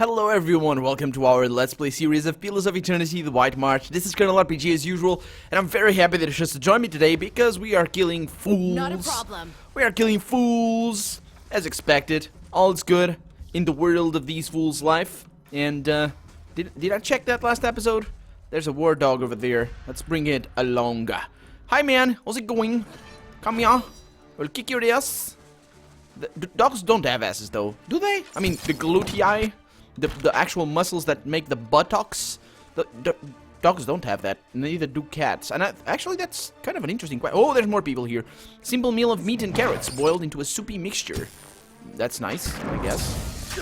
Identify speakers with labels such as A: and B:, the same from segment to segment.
A: Hello everyone, welcome to our Let's Play series of Pillars of Eternity, The White March. This is Colonel RPG as usual, and I'm very happy that you chose to join me today because we are killing fools.
B: Not a problem.
A: We are killing fools, as expected. All is good in the world of these fools' life. And, did I check that last episode? There's a war dog over there. Let's bring it along. Hi man, how's it going? Come here. We'll kick your ass. The dogs don't have asses though, do they? I mean, the glutei, the actual muscles that make the buttocks, the dogs don't have that, neither do cats. And actually that's kind of an interesting question. Oh, there's more people here. Simple meal of meat and carrots boiled into a soupy mixture. That's nice, I guess.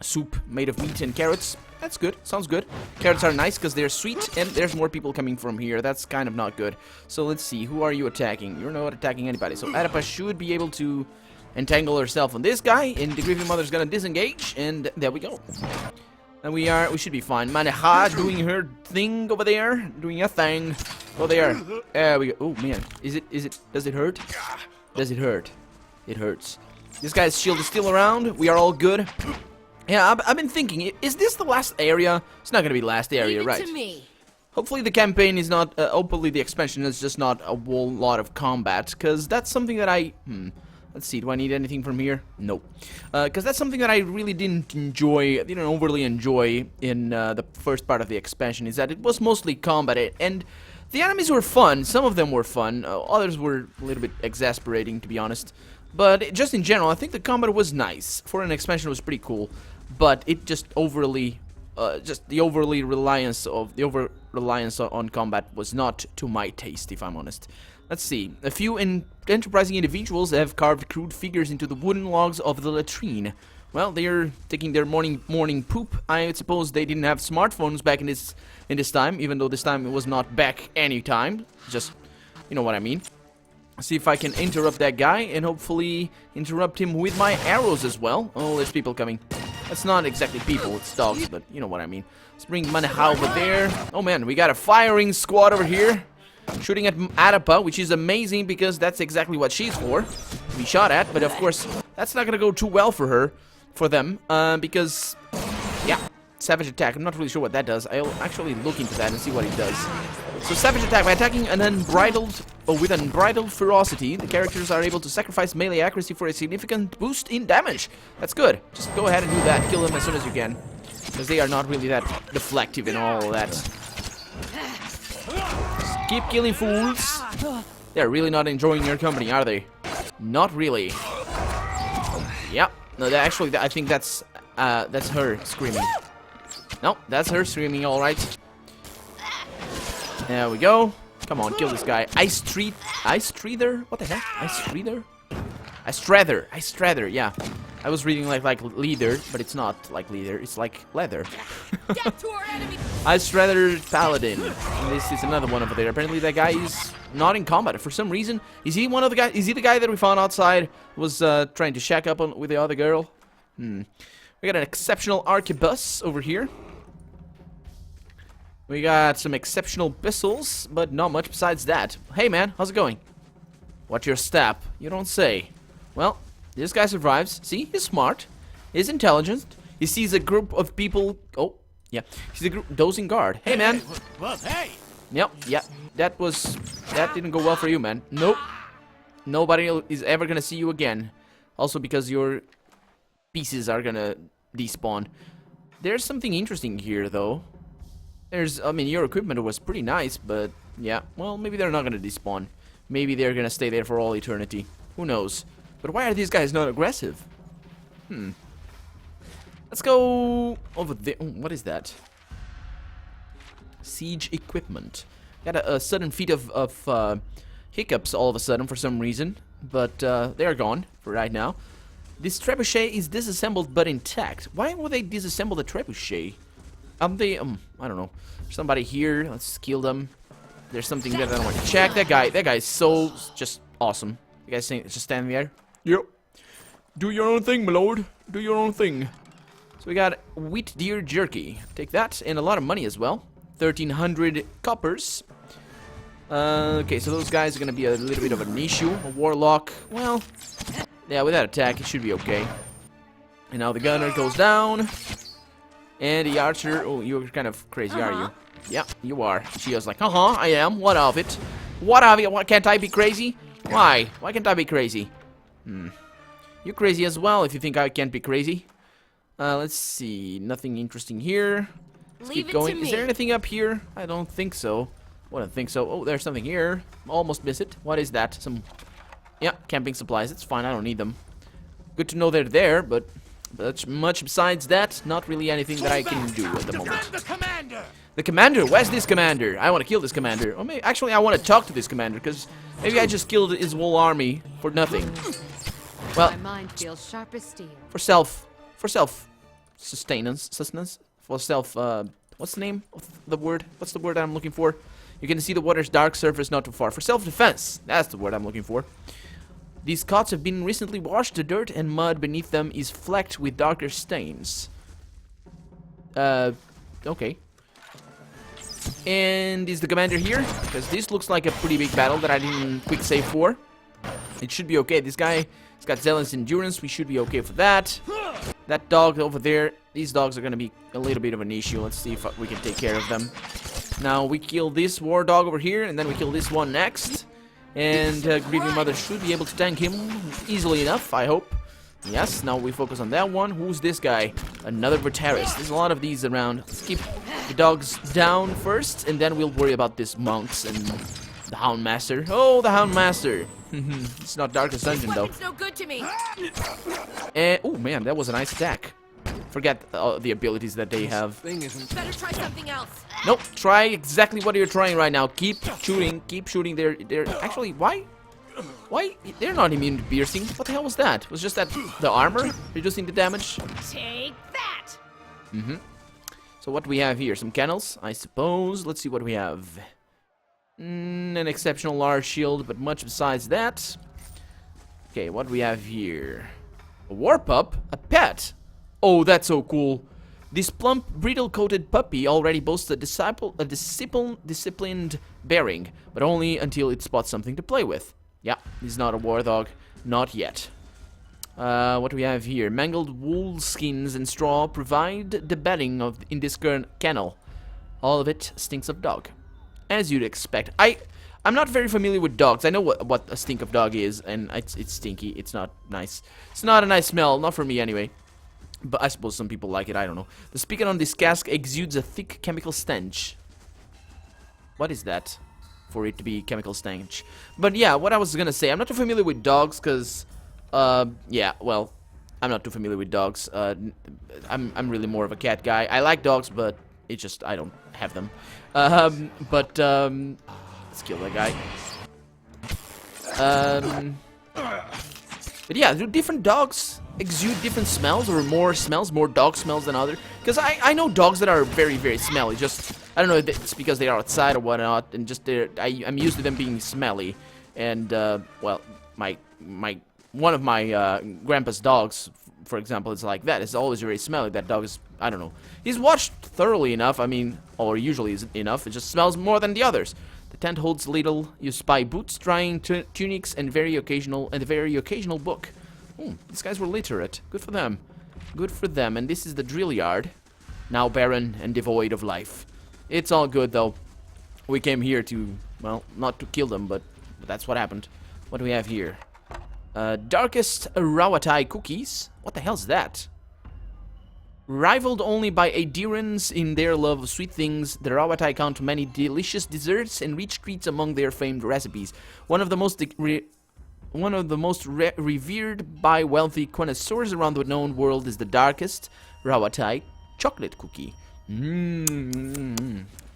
A: Soup made of meat and carrots. That's good, sounds good. Carrots are nice because they're sweet, and there's more people coming from here. That's kind of not good. So let's see, who are you attacking? You're not attacking anybody. So Adapa should be able to entangle herself on this guy, and the Griffin Mother's gonna disengage, and there we go. And we should be fine. Manaha doing her thing over there, doing a thing. Oh, there. There we go. Oh man, does it hurt? Does it hurt? It hurts. This guy's shield is still around. We are all good. Yeah, I've been thinking, is this the last area? It's not gonna be the last area, right?
B: To me.
A: Hopefully the campaign is not, hopefully the expansion is just not a whole lot of combat, because that's something that let's see, do I need anything from here? No. Because that's something that I really didn't overly enjoy in the first part of the expansion, is that it was mostly combat, and the enemies were fun, some of them were fun, others were a little bit exasperating, to be honest. But just in general, I think the combat was nice. For an expansion, it was pretty cool. But it just overly, the over reliance on combat was not to my taste, if I'm honest. Let's see. A few enterprising individuals have carved crude figures into the wooden logs of the latrine. Well, they're taking their morning poop. I suppose they didn't have smartphones back in this time, even though this time it was not back any time. Just, you know what I mean. See if I can interrupt that guy and hopefully interrupt him with my arrows as well. Oh, there's people coming. That's not exactly people, it's dogs, but you know what I mean. Let's bring Manaha over there. Oh man, we got a firing squad over here. Shooting at Adapa, which is amazing because that's exactly what she's for. To be shot at, but of course, that's not gonna go too well for them, because, yeah, Savage Attack. I'm not really sure what that does. I'll actually look into that and see what it does. So Savage Attack, by attacking with unbridled ferocity, the characters are able to sacrifice melee accuracy for a significant boost in damage. That's good. Just go ahead and do that. Kill them as soon as you can, because they are not really that deflective and all that. Just keep killing fools. They're really not enjoying your company, are they? Not really. Yep. No, actually, I think that's her screaming. No, that's her screaming, alright. There we go. Come on, kill this guy. Ice Treather? What the heck? Ice Treather? Ice Strather, yeah. I was reading like leader, but it's not like leader, it's like leather. Ice Strather Paladin. And this is another one over there. Apparently that guy is not in combat for some reason. Is he one of the guys? Is he the guy that we found outside? Was trying to shack up with the other girl? We got an exceptional arquebus over here. We got some exceptional pistols, but not much besides that. Hey man, how's it going? What's your step? You don't say. Well, this guy survives. See, he's smart. He's intelligent. He sees a group of people. Oh, yeah. He's a group dozing guard. Hey man.
C: Hey.
A: Yep, yeah. That didn't go well for you, man. Nope. Nobody is ever gonna see you again. Also because your pieces are gonna despawn. There's something interesting here, though. I mean, your equipment was pretty nice, but yeah, well, maybe they're not gonna despawn. Maybe they're gonna stay there for all eternity. Who knows? But why are these guys not aggressive? Let's go over there. What is that? Siege equipment. Got a sudden feat of hiccups all of a sudden for some reason, but they're gone for right now. This trebuchet is disassembled but intact. Why would they disassemble the trebuchet? I don't know. Somebody here. Let's kill them. There's something that I don't want to check. That guy is so just awesome. You guys just standing there. Yep. Do your own thing, my lord. Do your own thing. So we got wheat deer jerky. Take that, and a lot of money as well. 1,300 coppers. Okay, so those guys are gonna be a little bit of an issue. A warlock. Well, yeah, with that attack, it should be okay. And now the gunner goes down. And the archer, oh, you're kind of crazy, are you? Yeah, you are. She was like, I am. What of it? What of it? What, can't I be crazy? Why? Why can't I be crazy? You're crazy as well if you think I can't be crazy. Let's see. Nothing interesting here. Let's keep going. Is there anything up here? I don't think so. I don't think so. Oh, there's something here. Almost missed it. What is that? Some... Yeah, camping supplies. It's fine. I don't need them. Good to know they're there, but much besides that, not really anything that I can do at the moment. The commander? Where's this commander? I want to kill this commander. Or maybe, actually, I want to talk to this commander, because maybe I just killed his whole army for nothing. Well,
B: my mind feels sharp as steel.
A: For self sustenance, for self, what's the name of the word? What's the word that I'm looking for? You can see the water's dark surface not too far. For self-defense, that's the word I'm looking for. These cots have been recently washed. The dirt and mud beneath them is flecked with darker stains. Okay. And is the commander here? Because this looks like a pretty big battle that I didn't quick save for. It should be okay. This guy has got zealous endurance. We should be okay for that. That dog over there. These dogs are going to be a little bit of an issue. Let's see if we can take care of them. Now we kill this war dog over here, and then we kill this one next. And Grieving Mother should be able to tank him easily enough, I hope. Yes, now we focus on that one. Who's this guy? Another Vertaris. There's a lot of these around. Let's keep the dogs down first, and then we'll worry about these monks and the Hound Master. Oh, the Hound Master. It's not Darkest Dungeon, though.
B: It's no good to me.
A: Oh, man, that was a nice attack. Forget the abilities that they have.
B: Better try something else.
A: Nope, try exactly what you're trying right now. Keep shooting, keep shooting. They're actually, why? They're not immune to piercing. What the hell was that? Was just that the armor reducing the damage?
B: Take that.
A: So what do we have here? Some kennels, I suppose. Let's see what we have. An exceptional large shield, but much besides that. Okay, what do we have here? A war pup? A pet? Oh, that's so cool. This plump, brittle-coated puppy already boasts a disciplined bearing, but only until it spots something to play with. Yeah, he's not a war dog. Not yet. What do we have here? Mangled wool skins and straw provide the bedding in this current kennel. All of it stinks of dog. As you'd expect. I'm not very familiar with dogs. I know what a stink of dog is, and it's stinky. It's not nice. It's not a nice smell. Not for me, anyway. But I suppose some people like it. I don't know. The spigot on this cask exudes a thick chemical stench. What is that? For it to be chemical stench. But yeah, what I was gonna say, I'm not too familiar with dogs, because, yeah, well, I'm not too familiar with dogs. I'm really more of a cat guy. I like dogs, but it's just, I don't have them. Let's kill that guy. But yeah, do different dogs exude different smells, or more dog smells than other? Because I know dogs that are very, very smelly. Just, I don't know if it's because they are outside or whatnot, and just I'm used to them being smelly. And well, one of my grandpa's dogs, for example, is like that. It's always very smelly. That dog is, I don't know. He's washed thoroughly enough. I mean, or usually is enough. It just smells more than the others. The tent holds little. You spy boots, drying tunics, and a very occasional book. These guys were literate. Good for them. Good for them. And this is the drill yard, now barren and devoid of life. It's all good, though. We came here to, well, not to kill them, but that's what happened. What do we have here? Darkest Rawatai cookies. What the hell's that? Rivaled only by Adirans in their love of sweet things, the Rawatai count many delicious desserts and rich treats among their famed recipes. One of the most revered by wealthy connoisseurs around the known world is the Darkest Rawatai chocolate cookie.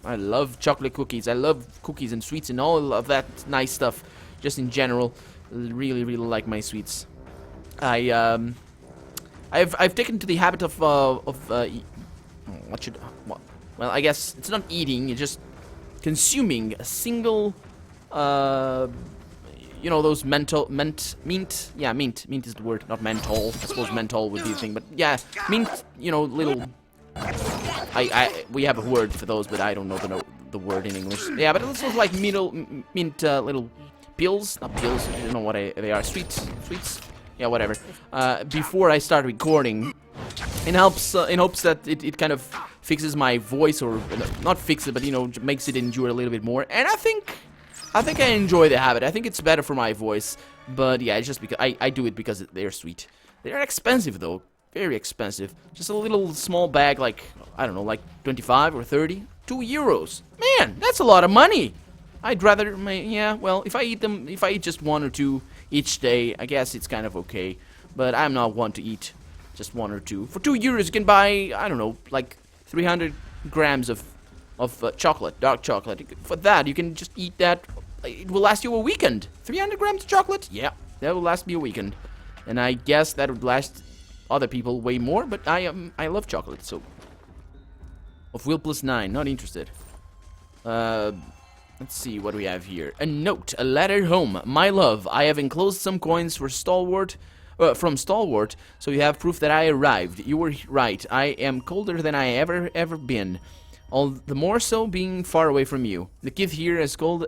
A: I love chocolate cookies. I love cookies and sweets and all of that nice stuff. Just in general, really, really like my sweets. I've taken to the habit of well, I guess it's not eating, it's just consuming a single, you know, those mint, yeah, mint is the word, not menthol. I suppose menthol would be the thing, but yeah, mint, you know, little, we have a word for those, but I don't know the word in English. Yeah, but it looks like mint, little pills, not pills, I don't know what they are, sweets, yeah, whatever. Before I start recording, in hopes that it kind of fixes my voice, or not fix it, but you know, makes it endure a little bit more. And I think I enjoy the habit. I think it's better for my voice. But yeah, it's just because I do it because they're sweet. They're expensive though, very expensive. Just a little small bag, like I don't know, like 25 or 30, €2. Man, that's a lot of money. I'd rather, yeah, well, if I eat just one or two each day, I guess it's kind of okay. But I'm not one to eat just one or two. For €2, you can buy, I don't know, like 300 grams of chocolate, dark chocolate. For that, you can just eat that. It will last you a weekend. 300 grams of chocolate? Yeah, that will last me a weekend. And I guess that would last other people way more, but I love chocolate, so. Of will plus 9, not interested. Let's see what we have here. A note, a letter home. My love, I have enclosed some coins for from Stalwart, so you have proof that I arrived. You were right. I am colder than I ever been. All the more so being far away from you. The Kith here are as cold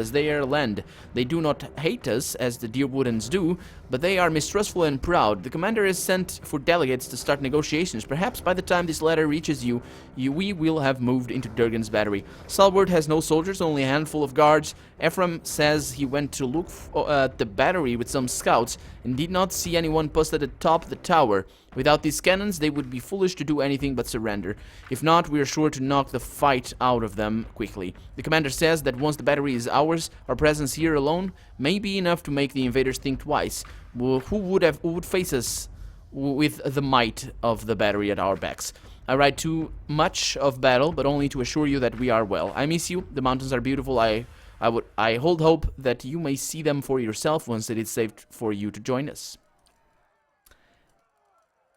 A: as their land. They do not hate us as the Deerwoodens do, but they are mistrustful and proud. The commander has sent for delegates to start negotiations. Perhaps by the time this letter reaches you, we will have moved into Durgan's battery. Stalwart has no soldiers, only a handful of guards. Ephraim says he went to look at the battery with some scouts and did not see anyone posted at the top of the tower. Without these cannons, they would be foolish to do anything but surrender. If not, we are sure to knock the fight out of them quickly. The commander says that once the battery is ours, our presence here alone may be enough to make the invaders think twice. Who would face us with the might of the battery at our backs? I write too much of battle, but only to assure you that we are well. I miss you. The mountains are beautiful. I hold hope that you may see them for yourself once it is safe for you to join us.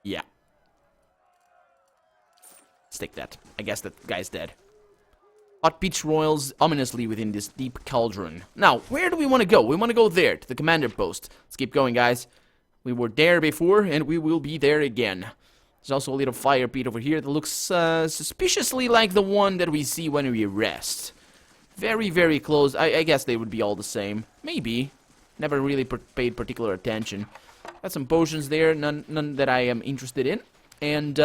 A: Yeah. Stick that. I guess that guy's dead. Hot pitch roils ominously within this deep cauldron. Now, where do we want to go? We want to go there, to the commander post. Let's keep going, guys. We were there before, and we will be there again. There's also a little fire pit over here that looks suspiciously like the one that we see when we rest. Very, very close. I guess they would be all the same. Maybe. Never really paid particular attention. Got some potions there, none that I am interested in. And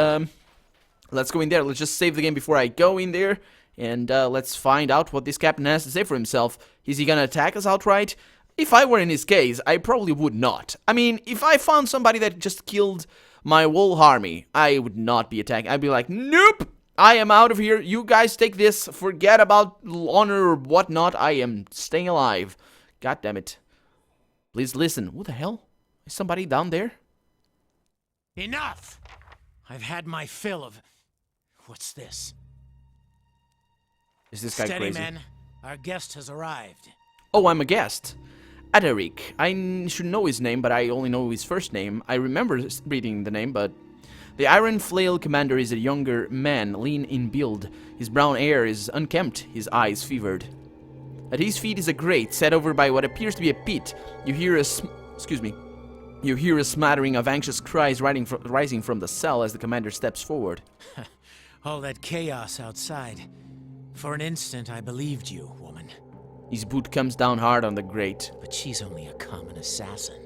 A: let's go in there. Let's just save the game before I go in there. And let's find out what this captain has to say for himself. Is he gonna attack us outright? If I were in his case, I probably would not. I mean, if I found somebody that just killed my whole army, I would not be attacking. I'd be like, nope, I am out of here. You guys take this. Forget about honor or whatnot. I am staying alive. God damn it. Please listen. Who the hell? Is somebody down there?
C: Enough! I've had my fill of... What's this?
A: Is this guy
C: Steady,
A: crazy?
C: men. Our guest has arrived.
A: Oh, I'm a guest. Adaric. I should know his name, but I only know his first name. I remember reading the name, but... The Iron Flail commander is a younger man, lean in build. His brown hair is unkempt, his eyes fevered. At his feet is a grate set over by what appears to be a pit. You hear a... You hear a smattering of anxious cries rising from the cell as the commander steps forward.
C: All that chaos outside. For an instant, I believed you, woman.
A: His boot comes down hard on the grate.
C: But she's only a common assassin.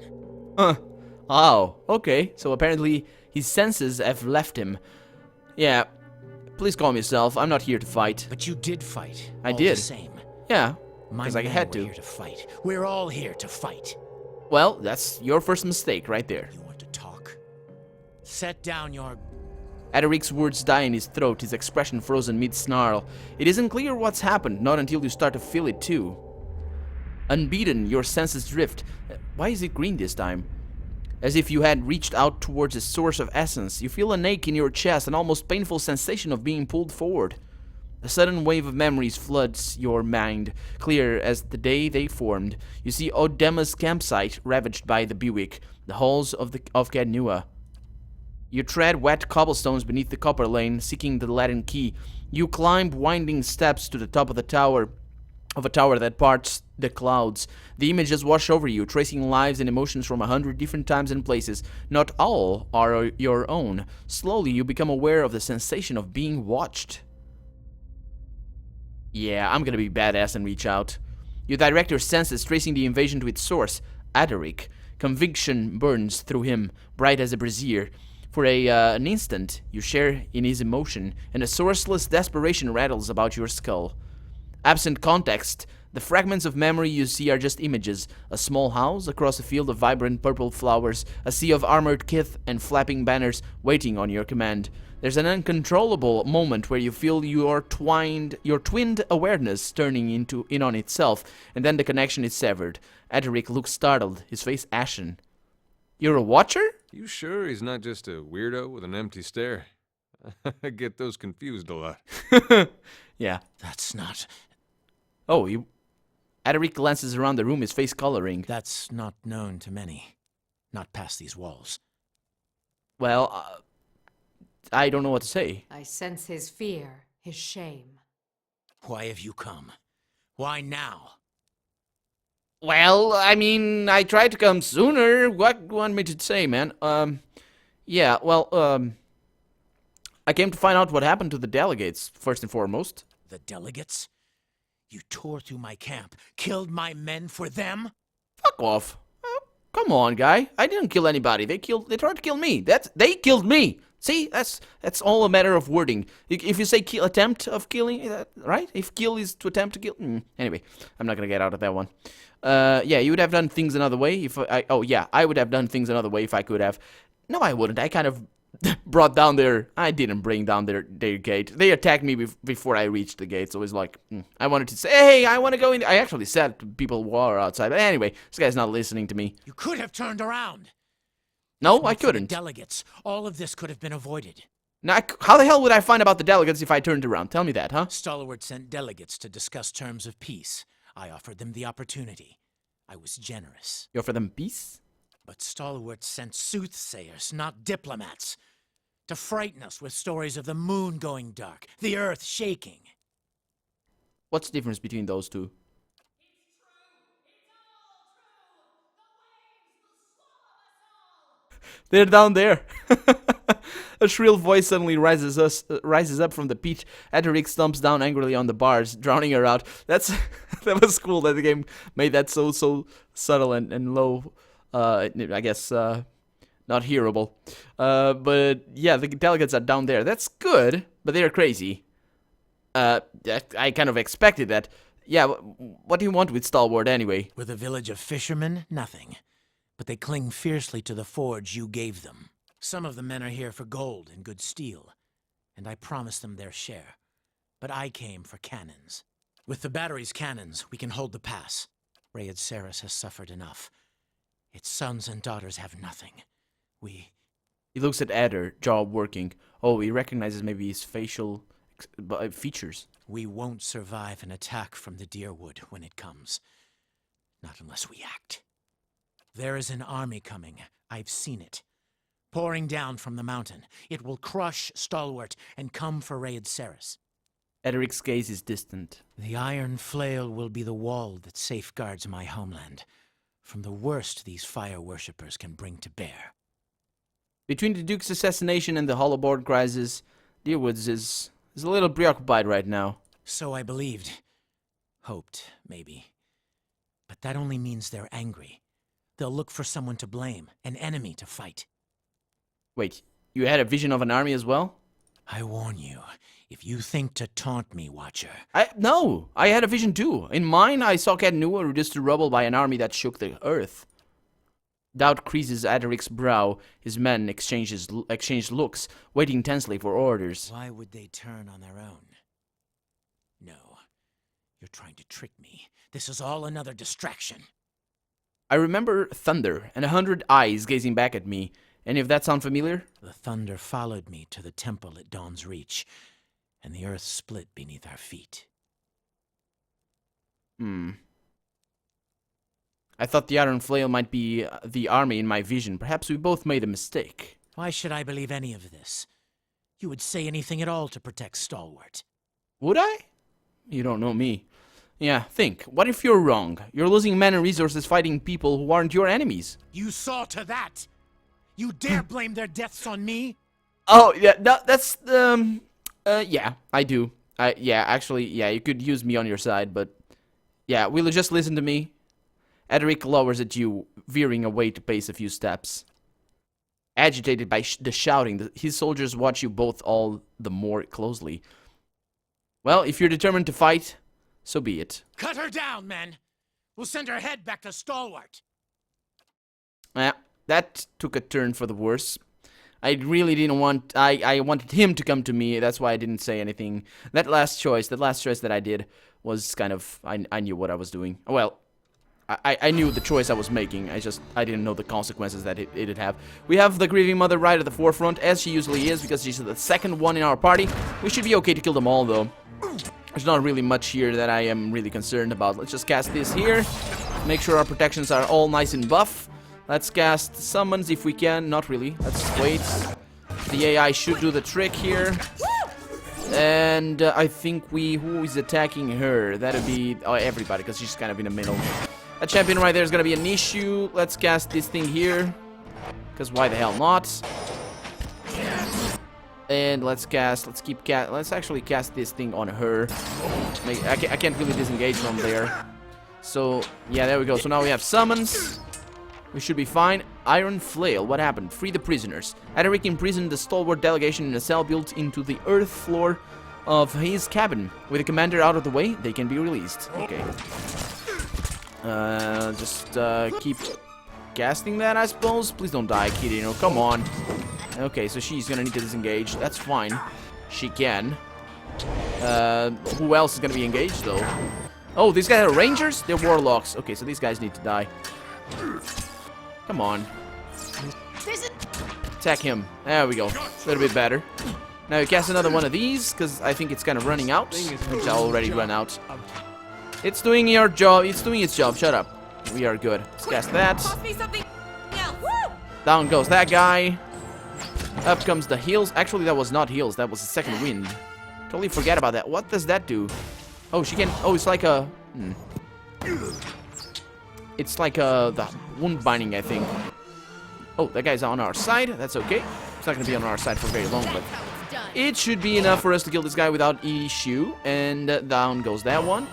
A: Oh, okay. So apparently his senses have left him. Yeah, please calm yourself. I'm not here to fight.
C: But you did fight.
A: I
C: all
A: did.
C: The same.
A: Yeah,
C: My
A: because I
C: men
A: had
C: were
A: to.
C: here to fight. We're all here to fight.
A: Well, that's your first mistake right there.
C: You want to talk? Set down your...
A: Adaric's words die in his throat, his expression frozen mid-snarl. It isn't clear what's happened, not until you start to feel it too. Unbeaten, your senses drift. Why is it green this time? As if you had reached out towards a source of essence. You feel an ache in your chest, an almost painful sensation of being pulled forward. A sudden wave of memories floods your mind, clear as the day they formed. You see Odema's campsite ravaged by the Buick, the halls of Cadnua. You tread wet cobblestones beneath the copper lane, seeking the Latin key. You climb winding steps to the top of the tower, a tower that parts the clouds. The images wash over you, tracing lives and emotions from 100 different times and places. Not all are your own. Slowly, you become aware of the sensation of being watched. Yeah, I'm gonna be badass and reach out. You direct your senses, tracing the invasion to its source, Adaric. Conviction burns through him, bright as a brazier. For an instant, you share in his emotion, and a sourceless desperation rattles about your skull. Absent context, the fragments of memory you see are just images. A small house across a field of vibrant purple flowers, a sea of armored kith and flapping banners waiting on your command. There's an uncontrollable moment where you feel your twinned awareness turning in on itself, and then the connection is severed. Adric looks startled, his face ashen. You're a watcher?
D: You sure he's not just a weirdo with an empty stare? I get those confused a lot.
A: Yeah.
C: That's not...
A: Oh, you... Adric glances around the room, his face coloring.
C: That's not known to many. Not past these walls.
A: Well, I don't know what to say.
B: I sense his fear, his shame.
C: Why have you come? Why now?
A: Well, I mean, I tried to come sooner. What do you want me to say, man? Yeah, well, I came to find out what happened to the delegates, first and foremost.
C: The delegates? You tore through my camp, killed my men for them?
A: Fuck off. Come on, guy. I didn't kill anybody. They tried to kill me. They killed me. See, that's all a matter of wording. If you say attempt of killing, right? If kill is to attempt to kill. Anyway, I'm not gonna get out of that one. Yeah, you would have done things another way if I would have done things another way if I could have. No, I wouldn't. I kind of brought down I didn't bring down their gate. They attacked me before I reached the gate, so it was like, I wanted to say, hey, I want to go in. I actually said to people who are outside, but anyway, this guy's not listening to me.
C: You could have turned around.
A: No, I couldn't.
C: Delegates, all of this could have been avoided.
A: Now, how the hell would I find about the delegates if I turned around? Tell me that, huh?
C: Stalwart sent delegates to discuss terms of peace. I offered them the opportunity. I was generous.
A: You offer them peace?
C: But Stalwart sent soothsayers, not diplomats, to frighten us with stories of the moon going dark, the earth shaking.
A: What's the difference between those two? They're down there. A shrill voice suddenly rises up from the pit. Adric stomps down angrily on the bars, drowning her out. That was cool that the game made that so subtle and low. I guess not hearable. But yeah, the delegates are down there. That's good, but they're crazy. I kind of expected that. Yeah, what do you want with Stalwart anyway?
C: With a village of fishermen, nothing. But they cling fiercely to the forge you gave them. Some of the men are here for gold and good steel, and I promised them their share. But I came for cannons. With the battery's cannons, we can hold the pass. Rayed Saris has suffered enough. Its sons and daughters have nothing.
A: He looks at Adder, jaw working. Oh, he recognizes maybe his facial features.
C: We won't survive an attack from the Deerwood when it comes. Not unless we act. There is an army coming. I've seen it. Pouring down from the mountain. It will crush Stalwart and come for Rayed Saris.
A: Edric's gaze is distant.
C: The iron flail will be the wall that safeguards my homeland from the worst these fire worshippers can bring to bear.
A: Between the Duke's assassination and the Hollowboard crisis, Deerwoods is a little preoccupied right now.
C: So I believed. Hoped, maybe. But that only means they're angry. They'll look for someone to blame, an enemy to fight.
A: Wait, you had a vision of an army as well?
C: I warn you, if you think to taunt me, Watcher...
A: No, I had a vision too. In mine, I saw Cat Nua reduced to rubble by an army that shook the earth. Doubt creases Adric's brow. His men exchange looks, waiting tensely for orders.
C: Why would they turn on their own? No, you're trying to trick me. This is all another distraction.
A: I remember thunder and 100 eyes gazing back at me. Any of that sound familiar?
C: The thunder followed me to the temple at Dawn's Reach, and the earth split beneath our feet.
A: I thought the Iron Flail might be the army in my vision. Perhaps we both made a mistake.
C: Why should I believe any of this? You would say anything at all to protect Stalwart.
A: Would I? You don't know me. Yeah, think. What if you're wrong? You're losing men and resources fighting people who aren't your enemies.
C: You saw to that! You dare blame their deaths on me?
A: Oh, yeah, that's, yeah, I do. Yeah, actually, yeah, you could use me on your side, but... Yeah, will you just listen to me? Adric lowers at you, veering away to pace a few steps. agitated by the shouting. His soldiers watch you both all the more closely. Well, if you're determined to fight, so be it.
C: Cut her down, men! We'll send her head back to Stalwart.
A: Yeah, that took a turn for the worse. I really didn't want... I wanted him to come to me. That's why I didn't say anything. That last choice that I did was kind of... I knew what I was doing. Well, I knew the choice I was making. I didn't know the consequences that it'd have. We have the Grieving Mother right at the forefront, as she usually is, because she's the second one in our party. We should be okay to kill them all, though. There's not really much here that I am really concerned about. Let's just cast this here. Make sure our protections are all nice and buff. Let's cast summons if we can. Not really. Let's wait. The AI should do the trick here. And I think who is attacking her? That'd be everybody, because she's kind of in the middle. A champion right there is going to be an issue. Let's cast this thing here, because why the hell not? And let's actually cast this thing on her. I can't really disengage from there. So, yeah, there we go. So now we have summons. We should be fine. Iron Flail, what happened? Free the prisoners. Aderic imprisoned the stalwart delegation in a cell built into the earth floor of his cabin. With the commander out of the way, they can be released. Okay. Just keep casting that, I suppose. Please don't die, Kirino. Come on. Okay, so she's gonna need to disengage. That's fine. She can. Who else is gonna be engaged, though? Oh, these guys are rangers? They're warlocks. Okay, so these guys need to die. Come on. Attack him. There we go. A little bit better. Now you cast another one of these, because I think it's kind of running out. Which I already run out. It's doing your job. It's doing its job. Shut up. We are good. Let's cast that. Down goes that guy. Up comes the heals. Actually, that was not heals. That was the second wind. Totally forget about that. What does that do? Oh, she can... Oh, it's like a... It's like the wound binding, I think. Oh, that guy's on our side. That's okay. It's not going to be on our side for very long, but... It should be enough for us to kill this guy without issue. And down goes that one.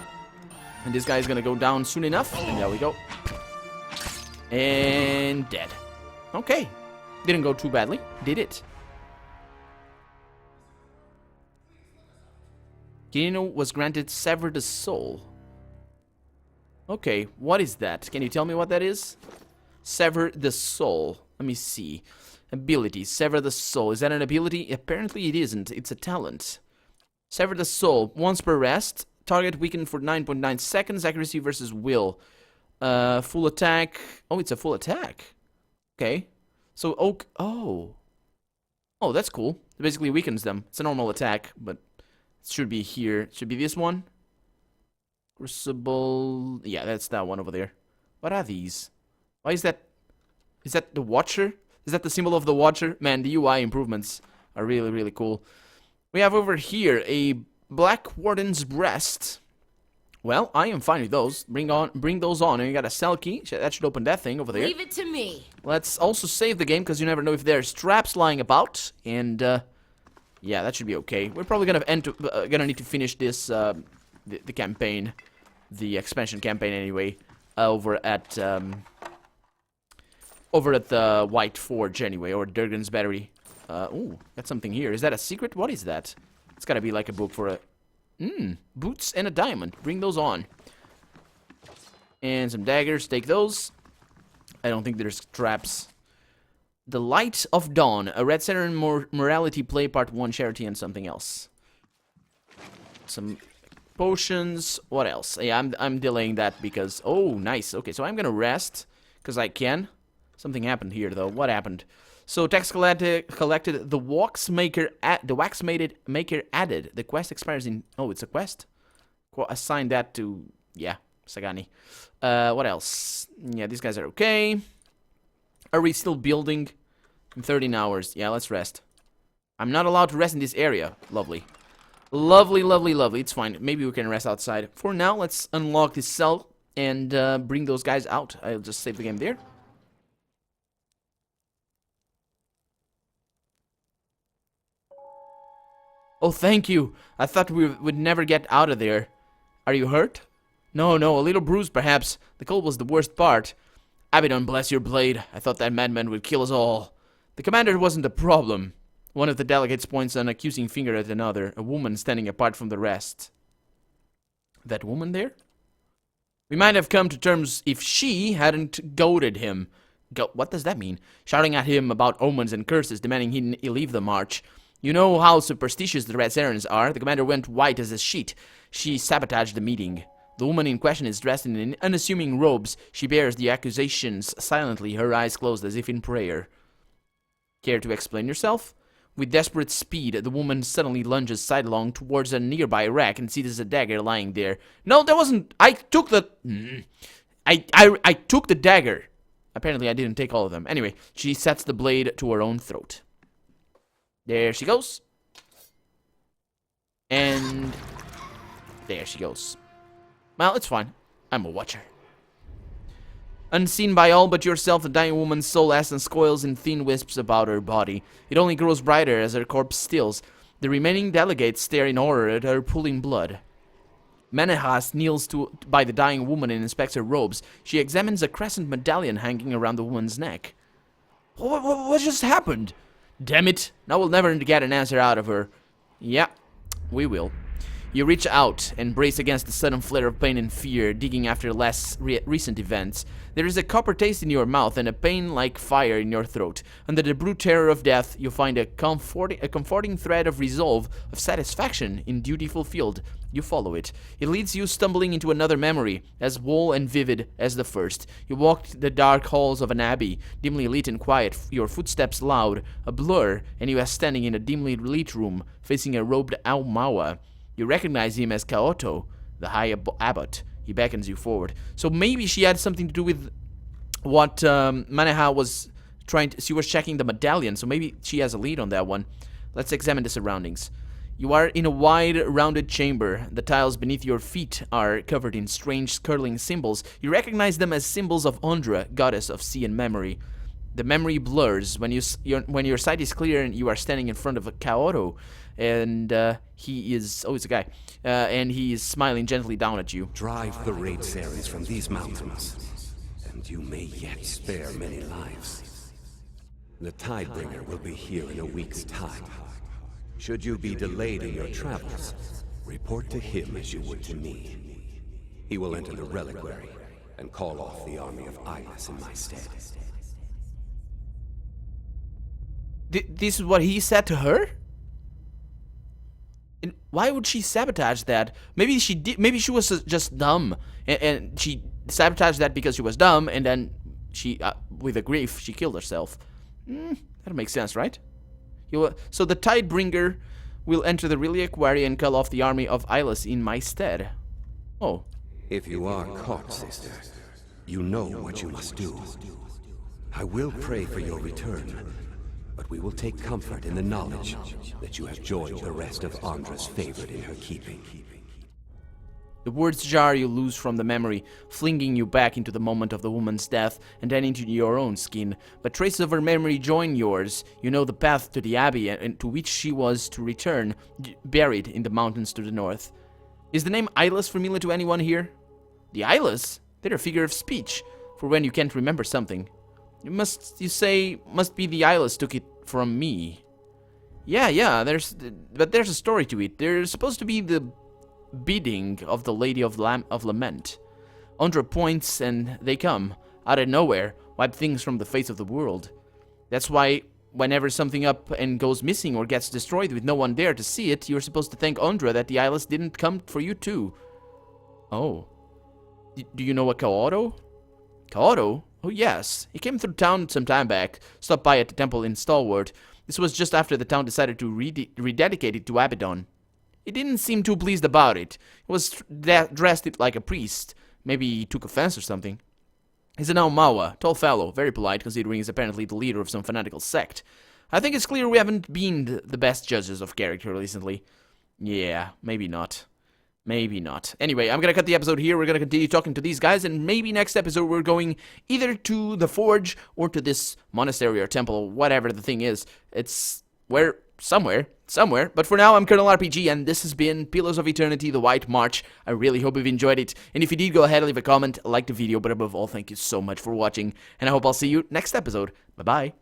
A: And this guy's going to go down soon enough. And there we go. And dead. Okay. Didn't go too badly. Did it? Kirino was granted Sever the Soul. Okay, what is that? Can you tell me what that is? Sever the Soul. Let me see. Ability. Sever the Soul. Is that an ability? Apparently it isn't. It's a talent. Sever the Soul. Once per rest. Target weakened for 9.9 seconds. Accuracy versus will. Full attack. Oh, it's a full attack. Okay. So, oh, that's cool. It basically weakens them. It's a normal attack, but it should be here. It should be this one. Crucible. Yeah, that's that one over there. What are these? Why is that? Is that the Watcher? Is that the symbol of the Watcher? Man, the UI improvements are really, really cool. We have over here a Black Warden's Breast. Well, I am fine with those. Bring those on. And you got a cell key. That should open that thing over there.
B: Leave it to me.
A: Let's also save the game, because you never know if there's traps lying about. And, yeah, that should be okay. We're probably gonna need to finish this, the campaign. The expansion campaign, anyway. Over at the White Forge, anyway. Or Durgan's Battery. Ooh, got something here. Is that a secret? What is that? It's gotta be like a book for a... boots and a diamond. Bring those on. And some daggers. Take those. I don't think there's traps. The Light of Dawn. A Red Saturn Morality Play Part 1 Charity and something else. Some potions. What else? Yeah, I'm delaying that because... Oh, nice. Okay, so I'm gonna rest. Because I can. Something happened here, though. What happened? So, text collected, the wax maker added. The quest expires in... Oh, it's a quest? Assign that to... Yeah, Sagani. What else? Yeah, these guys are okay. Are we still building? In 13 hours. Yeah, let's rest. I'm not allowed to rest in this area. Lovely. Lovely, lovely, lovely. It's fine. Maybe we can rest outside. For now, let's unlock this cell and bring those guys out. I'll just save the game there. Oh, thank you. I thought we would never get out of there. Are you hurt? No, a little bruised perhaps. The cold was the worst part. Abaddon, bless your blade. I thought that madman would kill us all. The commander wasn't a problem. One of the delegates points an accusing finger at another, a woman standing apart from the rest. That woman there? We might have come to terms if she hadn't goaded him. What does that mean? Shouting at him about omens and curses, demanding he leave the march. You know how superstitious the Red Sarens are. The commander went white as a sheet. She sabotaged the meeting. The woman in question is dressed in unassuming robes. She bears the accusations silently, her eyes closed as if in prayer. Care to explain yourself? With desperate speed, the woman suddenly lunges sidelong towards a nearby rack and sees a dagger lying there. No, that wasn't... I took the... I took the dagger. Apparently, I didn't take all of them. Anyway, she sets the blade to her own throat. There she goes. And... there she goes. Well, it's fine. I'm a watcher. Unseen by all but yourself, the dying woman's soul essence coils in thin wisps about her body. It only grows brighter as her corpse stills. The remaining delegates stare in horror at her pooling blood. Menehas kneels by the dying woman and inspects her robes. She examines a crescent medallion hanging around the woman's neck. What just happened? Damn it. Now we'll never get an answer out of her. Yeah, we will. You reach out and brace against the sudden flare of pain and fear, digging after less recent events. There is a copper taste in your mouth and a pain like fire in your throat. Under the brute terror of death, you find a comforting thread of resolve, of satisfaction in duty fulfilled. You follow it. It leads you stumbling into another memory, as whole and vivid as the first. You walked the dark halls of an abbey, dimly lit and quiet, your footsteps loud, a blur, and you are standing in a dimly lit room, facing a robed Aumaua. You recognize him as Kaoto, the high abbot. He beckons you forward. So maybe she had something to do with what Maneha was trying to... She was checking the medallion, so maybe she has a lead on that one. Let's examine the surroundings. You are in a wide, rounded chamber. The tiles beneath your feet are covered in strange, curling symbols. You recognize them as symbols of Ondra, goddess of sea and memory. The memory blurs when your sight is clear and you are standing in front of a Kaoto. And he is... oh, it's a guy. And he is smiling gently down at you.
E: Drive the Raid Sarens from these mountains, and you may yet spare many lives. The Tidebringer will be here in a week's time. Should you be delayed in your travels, report to him as you would to me. He will enter the reliquary and call off the army of Ilas in my stead.
A: This is what he said to her? And why would she sabotage that? Maybe she did. Maybe she was just dumb, and she sabotaged that because she was dumb, and then she, with a grief, she killed herself. That makes sense, right? So the Tidebringer will enter the reliquary and call off the army of Ilas in my stead. Oh.
E: If you are caught, sister, you know what you must do. I will pray for your return, but we will take comfort in the knowledge that you have joined the rest of Ondra's favorite in her keeping.
A: The words jar you loose from the memory, flinging you back into the moment of the woman's death and then into your own skin. But traces of her memory join yours. You know the path to the abbey and to which she was to return, buried in the mountains to the north. Is the name Ilas familiar to anyone here? The Ilas? They're a figure of speech, for when you can't remember something. Must be the Ilas took it from me. Yeah, but there's a story to it. There's supposed to be the bidding of the Lady of Lament. Ondra points and they come, out of nowhere, wipe things from the face of the world. That's why whenever something up and goes missing or gets destroyed with no one there to see it, you're supposed to thank Ondra that the Ilas didn't come for you too. Oh. Do you know a Kaoto? Kaoto? Oh yes, he came through town some time back, stopped by at the temple in Stalwart. This was just after the town decided to rededicate it to Abaddon. He didn't seem too pleased about it. He was dressed it like a priest. Maybe he took offense or something. He's an Aumaua, tall fellow, very polite considering he's apparently the leader of some fanatical sect. I think it's clear we haven't been the best judges of character recently. Yeah, maybe not. Maybe not. Anyway, I'm gonna cut the episode here. We're gonna continue talking to these guys, and maybe next episode we're going either to the Forge or to this monastery or temple, whatever the thing is. It's somewhere. But for now, I'm Colonel RPG, and this has been Pillars of Eternity, The White March. I really hope you've enjoyed it, and if you did, go ahead and leave a comment, like the video, but above all, thank you so much for watching, and I hope I'll see you next episode. Bye-bye.